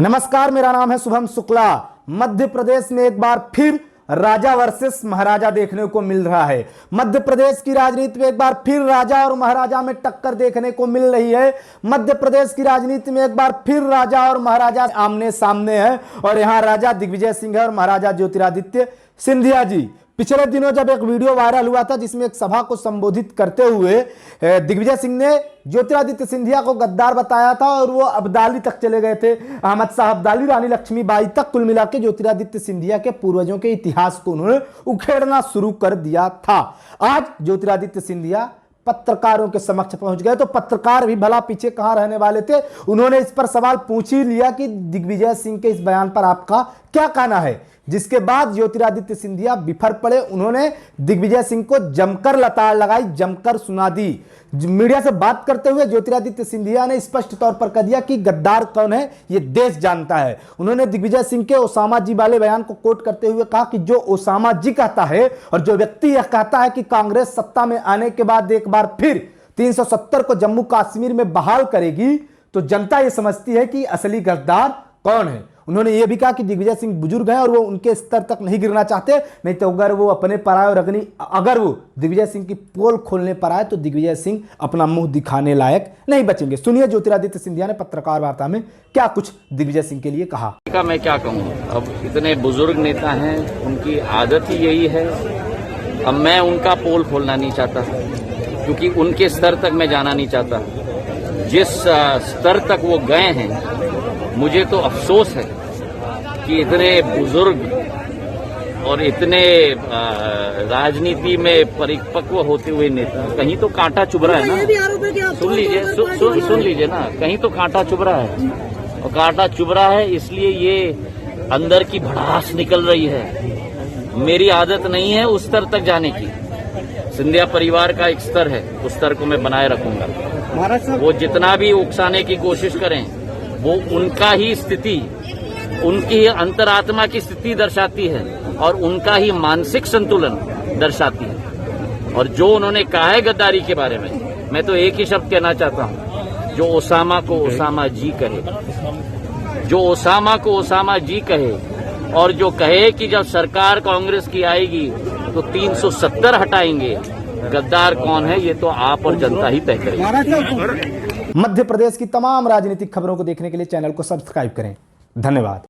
नमस्कार, मेरा नाम है शुभम शुक्ला। मध्य प्रदेश में एक बार फिर राजा वर्सेस महाराजा देखने को मिल रहा है। मध्य प्रदेश की राजनीति में एक बार फिर राजा और महाराजा में टक्कर देखने को मिल रही है। मध्य प्रदेश की राजनीति में एक बार फिर राजा और महाराजा आमने सामने हैं और यहां राजा दिग्विजय सिंह है और महाराजा ज्योतिरादित्य सिंधिया जी। पिछले दिनों जब एक वीडियो वायरल हुआ था जिसमें एक सभा को संबोधित करते हुए दिग्विजय सिंह ने ज्योतिरादित्य सिंधिया को गद्दार बताया था और वो अब्दाली तक चले गए थे। अहमद शाह अब्दाली, रानी लक्ष्मीबाई तक कुल मिला के ज्योतिरादित्य सिंधिया के पूर्वजों के इतिहास को उन्होंने उखेड़ना शुरू कर दिया था। आज ज्योतिरादित्य सिंधिया पत्रकारों के समक्ष पहुंच गए तो पत्रकार भी भला पीछे कहां रहने वाले थे। उन्होंने इस पर सवाल पूछ ही लिया कि दिग्विजय सिंह के इस बयान पर आपका क्या कहना है, जिसके बाद ज्योतिरादित्य सिंधिया बिफर पड़े। उन्होंने दिग्विजय सिंह को जमकर लताड़ लगाई, जमकर सुना दी। मीडिया से बात करते हुए ज्योतिरादित्य सिंधिया ने स्पष्ट तौर पर कह दिया कि गद्दार कौन है यह देश जानता है। उन्होंने दिग्विजय सिंह के ओसामा जी वाले बयान को कोट करते हुए कहा कि जो ओसामा जी कहता है और जो व्यक्ति यह कहता है कि कांग्रेस सत्ता में आने के बाद एक बार फिर 370 को जम्मू कश्मीर में बहाल करेगी तो जनता यह समझती है कि असली गद्दार कौन है। उन्होंने यह भी कहा कि दिग्विजय सिंह बुजुर्ग हैं और वो उनके स्तर तक नहीं गिरना चाहते, नहीं तो अगर वो अपने पर आए और अगर वो दिग्विजय सिंह की पोल खोलने पर आए तो दिग्विजय सिंह अपना मुंह दिखाने लायक नहीं बचेंगे। सुनिए ज्योतिरादित्य सिंधिया ने पत्रकार वार्ता में क्या कुछ दिग्विजय सिंह के लिए कहा। मैं क्या कहूँ, अब इतने बुजुर्ग नेता हैं, उनकी आदत ही यही है। अब मैं उनका पोल खोलना नहीं चाहता क्योंकि उनके स्तर तक मैं जाना नहीं चाहता। जिस स्तर तक वो गए हैं मुझे तो अफसोस है कि इतने बुजुर्ग और इतने राजनीति में परिपक्व होते हुए नेता कहीं तो कांटा चुभ रहा है ना। सुन लीजिए ना, कहीं तो कांटा चुभ रहा है और कांटा चुभ रहा है इसलिए ये अंदर की भड़ास निकल रही है। मेरी आदत नहीं है उस स्तर तक जाने की। सिंधिया परिवार का एक स्तर है, उस स्तर को मैं बनाए रखूंगा। वो जितना भी उकसाने की कोशिश करें वो उनका ही स्थिति, उनकी ही अंतरात्मा की स्थिति दर्शाती है और उनका ही मानसिक संतुलन दर्शाती है। और जो उन्होंने कहा है गद्दारी के बारे में, मैं तो एक ही शब्द कहना चाहता हूं, जो ओसामा को ओसामा जी कहे, जो ओसामा को ओसामा जी कहे और जो कहे कि जब सरकार कांग्रेस की आएगी तो 370 हटाएंगे। गद्दार कौन है ये तो आप और जनता ही तय करेगी। मध्य प्रदेश की तमाम राजनीतिक खबरों को देखने के लिए चैनल को सब्सक्राइब करें। धन्यवाद।